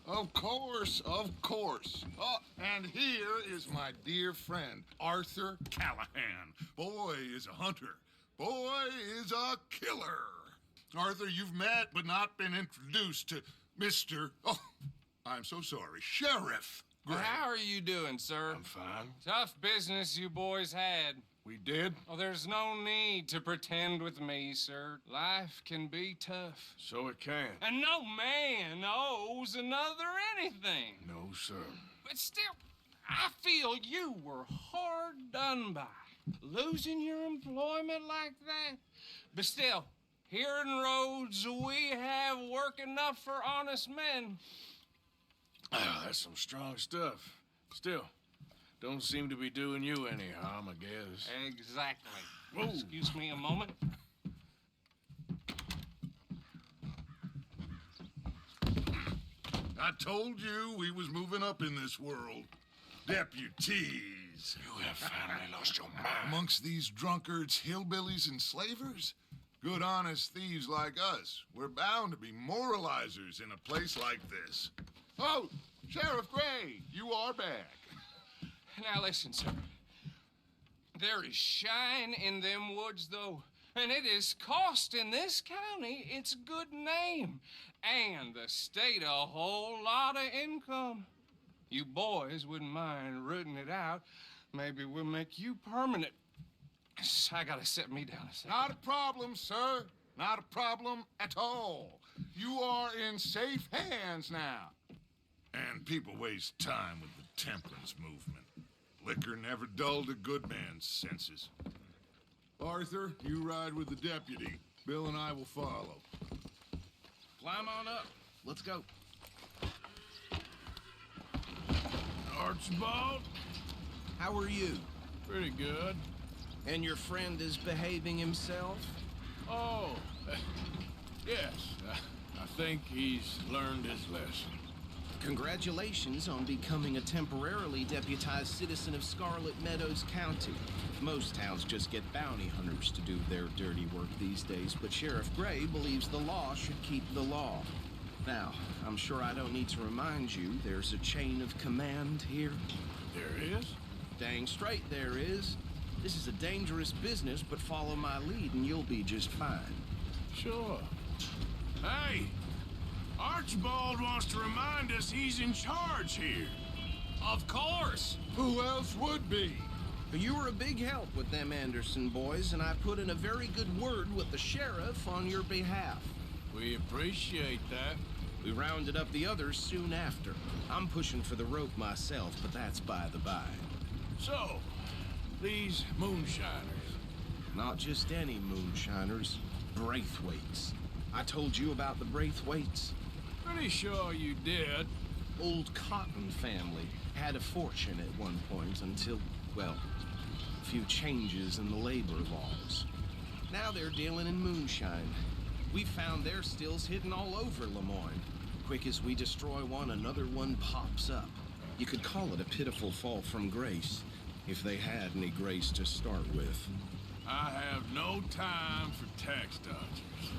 Of course, of course. Oh, and here is my dear friend, Arthur Callahan. Boy is a hunter. Boy is a killer. Arthur, you've met but not been introduced to Mr. Oh, I'm so sorry, Sheriff Gray. How are you doing, sir? I'm fine. Tough business you boys had. We did? Oh, there's no need to pretend with me, sir. Life can be tough. So it can. And no man owes another anything. No, sir. But still, I feel you were hard done by. Losing your employment like that. But still, here in Rhodes, we have work enough for honest men. Oh, that's some strong stuff. Still, don't seem to be doing you any harm, I guess. Exactly. Whoa. Excuse me a moment. I told you we was moving up in this world. Deputies. You have finally lost your mind. Amongst these drunkards, hillbillies, and slavers? Good, honest thieves like us. We're bound to be moralizers in a place like this. Oh, Sheriff Gray, you are back. Now listen, sir. There is shine in them woods, though, and it is costing this county its good name and the state a whole lot of income. You boys wouldn't mind rooting it out. Maybe we'll make you permanent. I gotta set me down a second. Not a problem, sir. Not a problem at all. You are in safe hands now. And people waste time with the temperance movement. Liquor never dulled a good man's senses. Arthur, you ride with the deputy. Bill and I will follow. Climb on up. Let's go. Archibald? How are you? Pretty good. And your friend is behaving himself? Oh, yes. I think he's learned his lesson. Congratulations on becoming a temporarily deputized citizen of Scarlet Meadows County. Most towns just get bounty hunters to do their dirty work these days, but Sheriff Gray believes the law should keep the law. Now, I'm sure I don't need to remind you there's a chain of command here. There is? Dang straight there is. This is a dangerous business, but follow my lead and you'll be just fine. Sure. Hey! Archibald wants to remind us he's in charge here. Of course. Who else would be? You were a big help with them Anderson boys, and I put in a very good word with the sheriff on your behalf. We appreciate that. We rounded up the others soon after. I'm pushing for the rope myself, but that's by the by. So, these moonshiners. Not just any moonshiners, Braithwaites. I told you about the Braithwaites. Pretty sure you did. Old Cotton family had a fortune at one point until, well, a few changes in the labor laws. Now they're dealing in moonshine. We found their stills hidden all over Lemoyne. Quick as we destroy one, another one pops up. You could call it a pitiful fall from grace, if they had any grace to start with. I have no time for tax dodgers.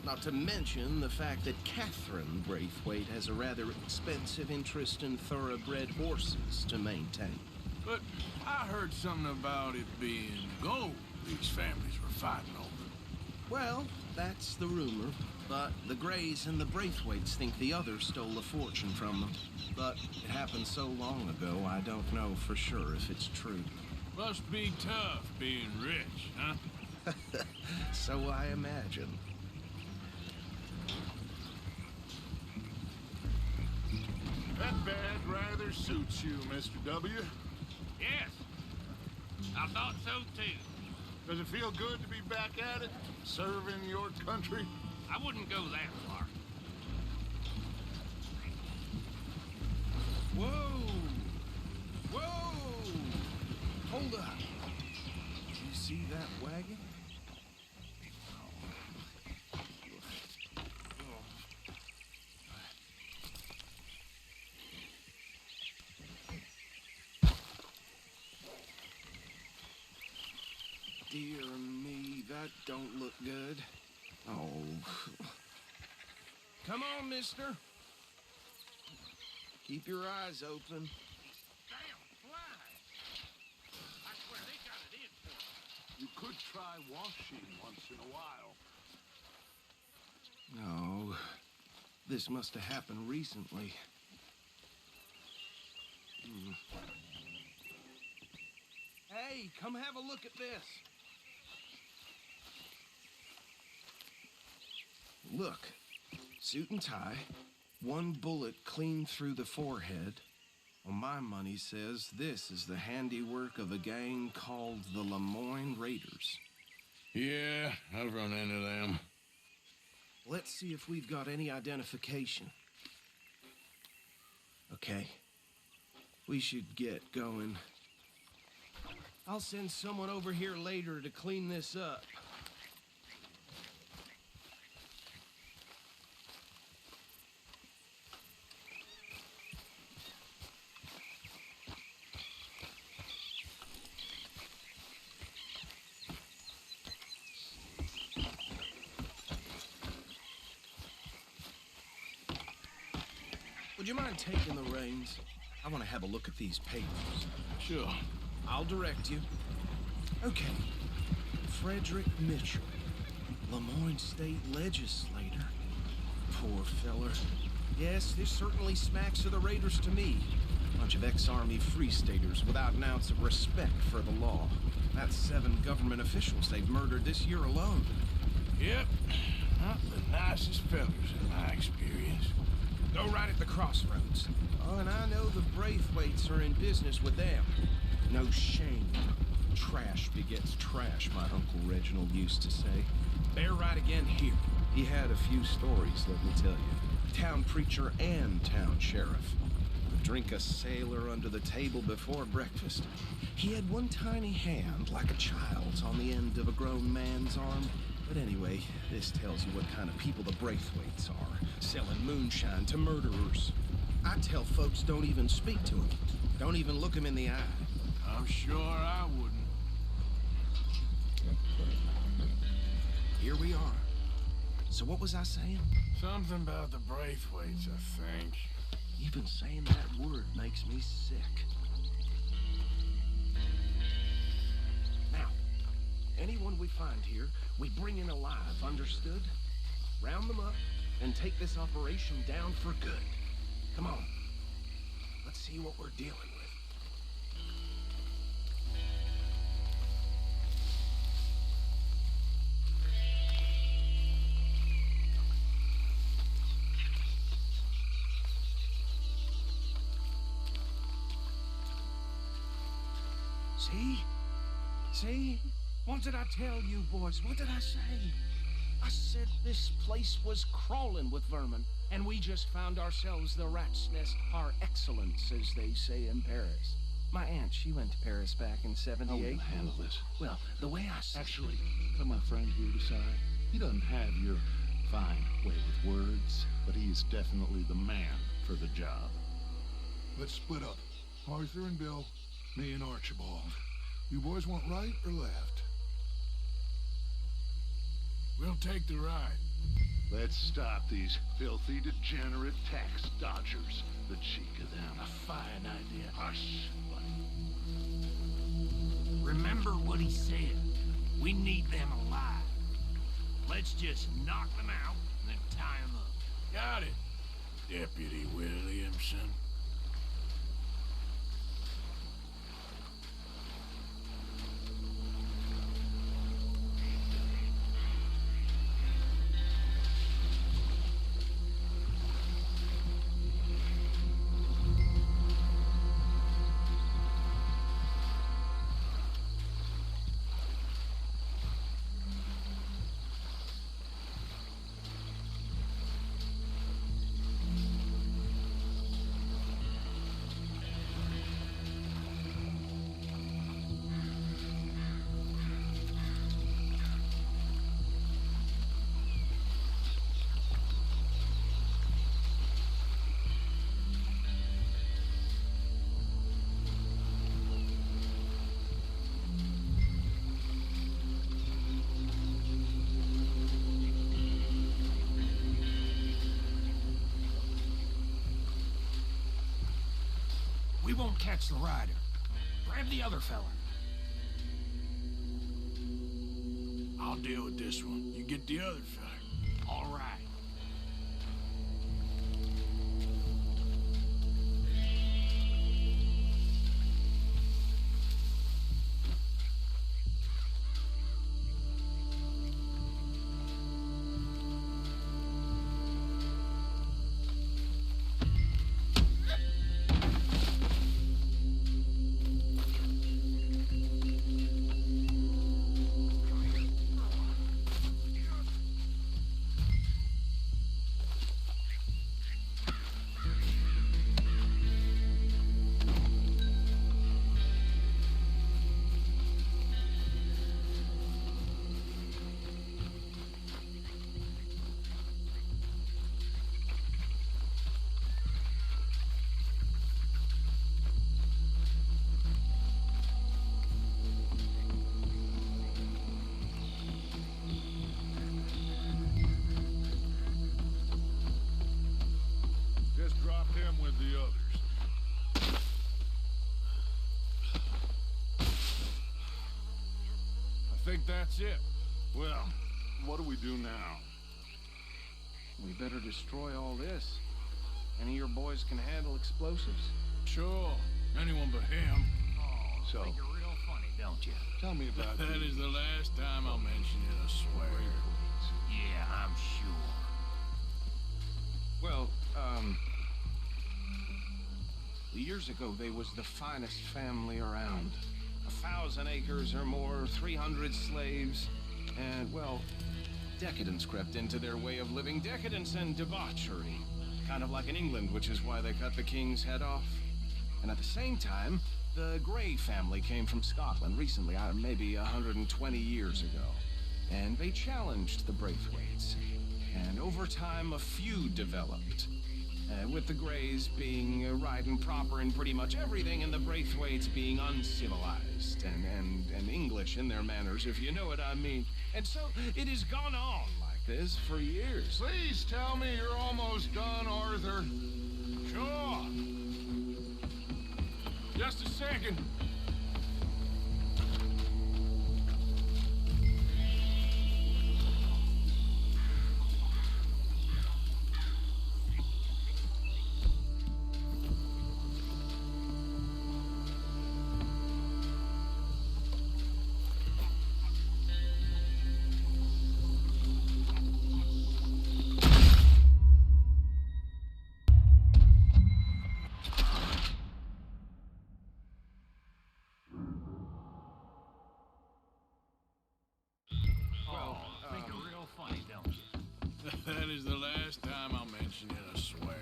Not to mention the fact that Catherine Braithwaite has a rather expensive interest in thoroughbred horses to maintain. But I heard something about it being gold these families were fighting over. Well, that's the rumor. But the Grays and the Braithwaites think the others stole a fortune from them. But it happened so long ago, I don't know for sure if it's true. Must be tough being rich, huh? So I imagine. That bed rather suits you, Mr. W. Yes. I thought so, too. Does it feel good to be back at it, serving your country? I wouldn't go that far. Whoa! Whoa! Hold up. Did you see that wagon? Dear me, that don't look good. Oh. Come on, mister. Keep your eyes open. Damn flies! I swear they got it in for us. You could try washing once in a while. No, this must have happened recently. Hey, come have a look at this. Look, suit and tie, one bullet clean through the forehead. Well, my money says this is the handiwork of a gang called the Lemoyne Raiders. Yeah, I've run into them. Let's see if we've got any identification. Okay, we should get going. I'll send someone over here later to clean this up. Would you mind taking the reins? I want to have a look at these papers. Sure. I'll direct you. Okay. Frederick Mitchell, Lemoyne State Legislator. Poor feller. Yes, this certainly smacks of the Raiders to me. Bunch of ex-Army Free Staters without an ounce of respect for the law. That's 7 government officials they've murdered this year alone. Yep. Not the nicest fellas in my experience. Go right at the crossroads. Oh, and I know the Braithwaites are in business with them. No shame. Trash begets trash, my Uncle Reginald used to say. They're right again here. He had a few stories, let me tell you. Town preacher and town sheriff. Would drink a sailor under the table before breakfast. He had one tiny hand, like a child's, on the end of a grown man's arm. But anyway, this tells you what kind of people the Braithwaites are, selling moonshine to murderers. I tell folks don't even speak to them. Don't even look them in the eye. I'm sure I wouldn't. Here we are. So what was I saying? Something about the Braithwaites, I think. Even saying that word makes me sick. Now, anyone we find here, we bring in alive, understood? Round them up and take this operation down for good. Come on. Let's see what we're dealing with. See? See? What did I tell you, boys? What did I say? I said this place was crawling with vermin, and we just found ourselves the rat's nest par excellence, as they say in Paris. My aunt, she went to Paris back in '78. I won't handle this. Well, the way I said... Actually, let my friend here decide. He doesn't have your fine way with words, but he is definitely the man for the job. Let's split up. Arthur and Bill, me and Archibald. You boys want right or left? We'll take the right. Let's stop these filthy, degenerate tax dodgers. The cheek of them. A fine idea. Hush, buddy. Remember what he said. We need them alive. Let's just knock them out and then tie them up. Got it, Deputy Williamson. won't catch the rider. Grab the other fella. I'll deal with this one. You get the other fella. All right. Just drop him with the others. I think that's it. Well, what do we do now? We better destroy all this. Any of your boys can handle explosives. Sure, anyone but him. Oh, So- think you're real funny, don't you? Tell me about That is the last time I'll mention it, I swear. Yeah, I'm sure. Well, years ago, they was the finest family around. 1,000 acres or more, 300 slaves, and, well, decadence crept into their way of living. Decadence and debauchery. Kind of like in England, which is why they cut the king's head off. And at the same time, the Gray family came from Scotland recently, maybe 120 years ago. And they challenged the Braithwaites. And over time, a feud developed. With the Grays being right and proper in pretty much everything, and the Braithwaites being uncivilized and English in their manners, if you know what I mean. And so it has gone on like this for years. Please tell me you're almost done, Arthur. Sure. Just a second. Think you're real funny, don't you? That is the last time I'll mention it, I swear.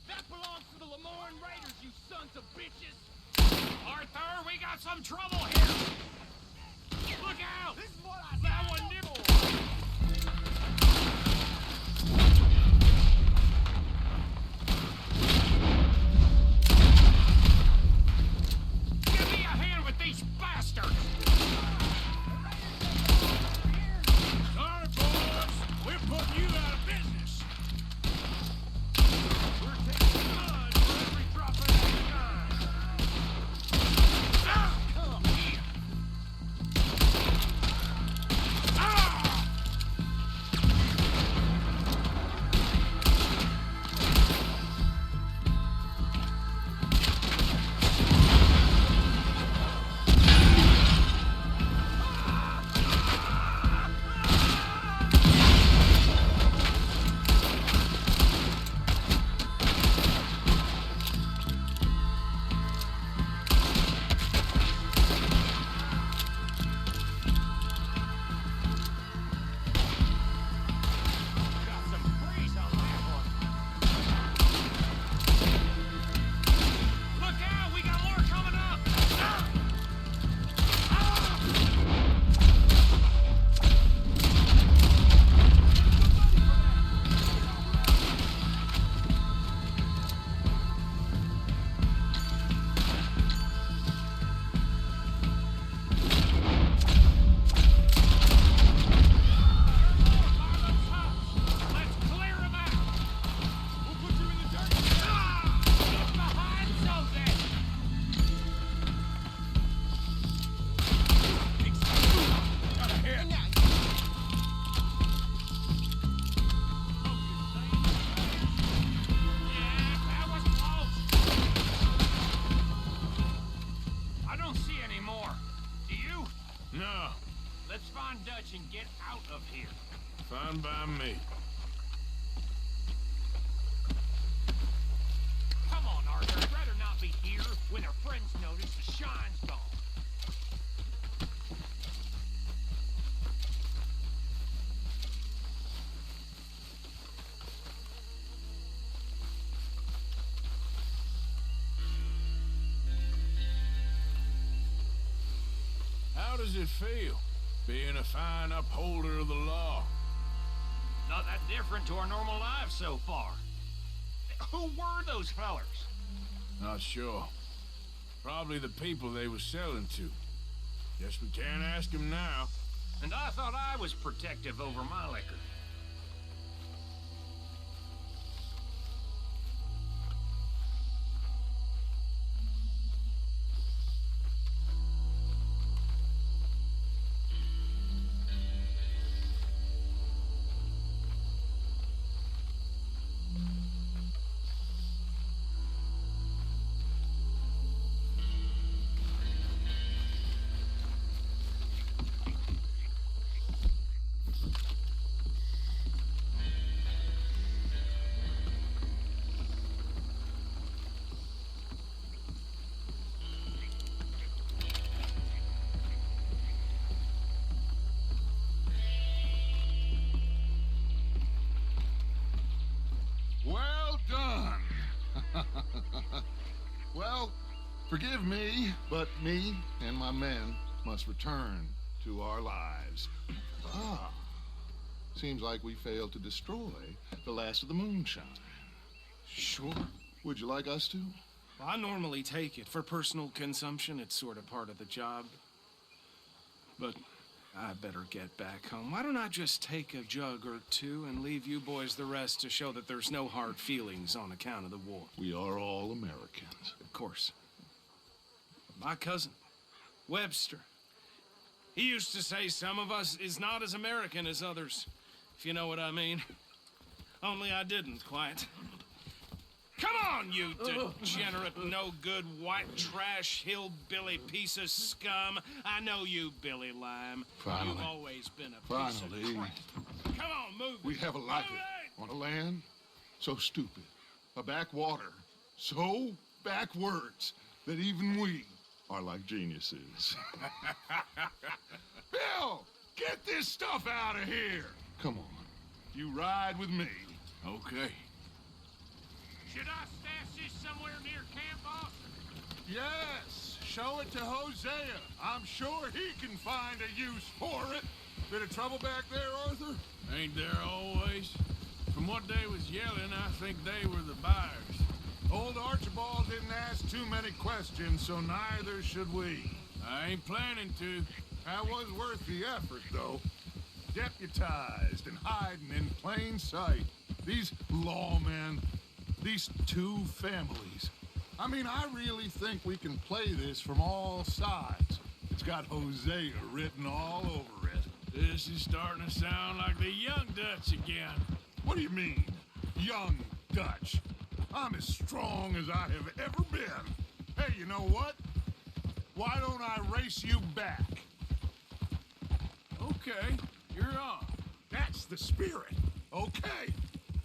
That belongs to the Lemoyne Raiders, you sons of bitches! Arthur, we got some trouble here! Look out! This is what I that one nibble! Give me a hand with these bastards! Sorry, boys. We're putting you out of business. We're taking blood for every drop of that gun! Come here! Ah! badge and get out of here. Fine by me. Come on, Arthur. I'd rather not be here when their friends notice the shine's gone. How does it feel, being a fine upholder of the law? Not that different to our normal lives so far. Who were those fellers? Not sure. Probably the people they were selling to. Guess we can't ask them now. And I thought I was protective over my liquor. Well done. Well, forgive me, but me and my men must return to our lives. Ah, seems like we failed to destroy the last of the moonshine. Sure. Would you like us to? Well, I normally take it. For personal consumption, it's sort of part of the job. But I better get back home. Why don't I just take a jug or two and leave you boys the rest to show that there's no hard feelings on account of the war? We are all Americans. Of course. My cousin, Webster, he used to say some of us is not as American as others, if you know what I mean. Only I didn't quite. Come on, you degenerate, no-good, white trash, hillbilly piece of scum. I know you, Billy Lime. Finally. You've always been a piece of Finally. crap. Come on, move We it. have a life Move it. on a land so stupid, a backwater so backwards that even we are like geniuses. Bill, get this stuff out of here. Come on, you ride with me. Okay. Should I stash this somewhere near camp, boss? Yes, show it to Hosea. I'm sure he can find a use for it. Bit of trouble back there, Arthur? Ain't there always? From what they was yelling, I think they were the buyers. Old Archibald didn't ask too many questions, so neither should we. I ain't planning to. That was worth the effort, though. Deputized and hiding in plain sight. These lawmen, these two families. I mean, I really think we can play this from all sides. It's got Hosea written all over it. This is starting to sound like the Young Dutch again. What do you mean, young Dutch? I'm as strong as I have ever been. Hey, you know what? Why don't I race you back? Okay, you're on. That's the spirit. Okay,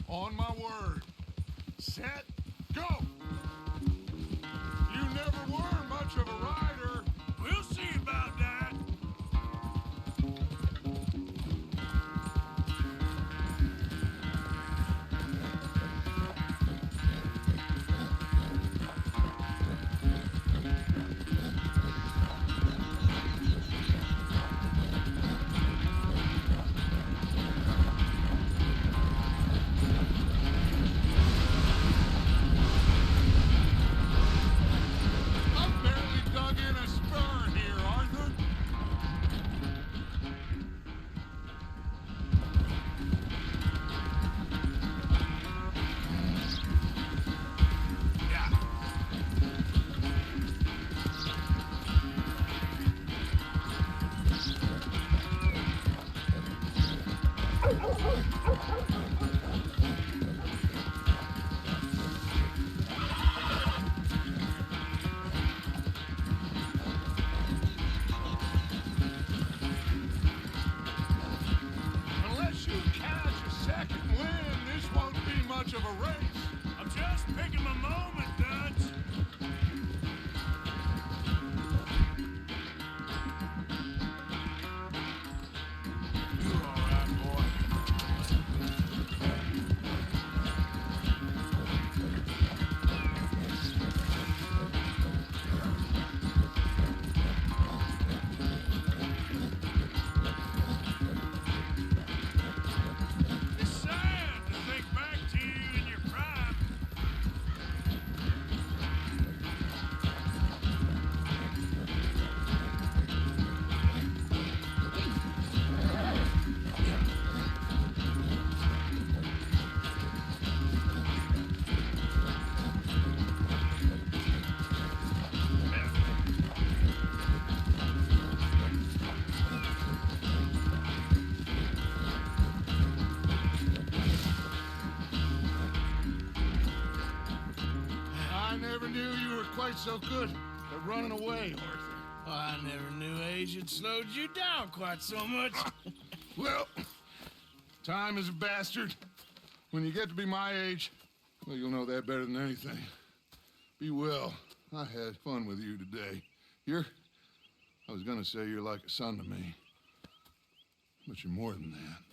on my word. Set, go! You never were much of a rider. We'll see about that. quite so good at running away, Arthur. Oh, I never knew age had slowed you down quite so much. Well, time is a bastard. When you get to be my age, well, you'll know that better than anything. Be well. I had fun with you today. I was gonna say you're like a son to me, but you're more than that.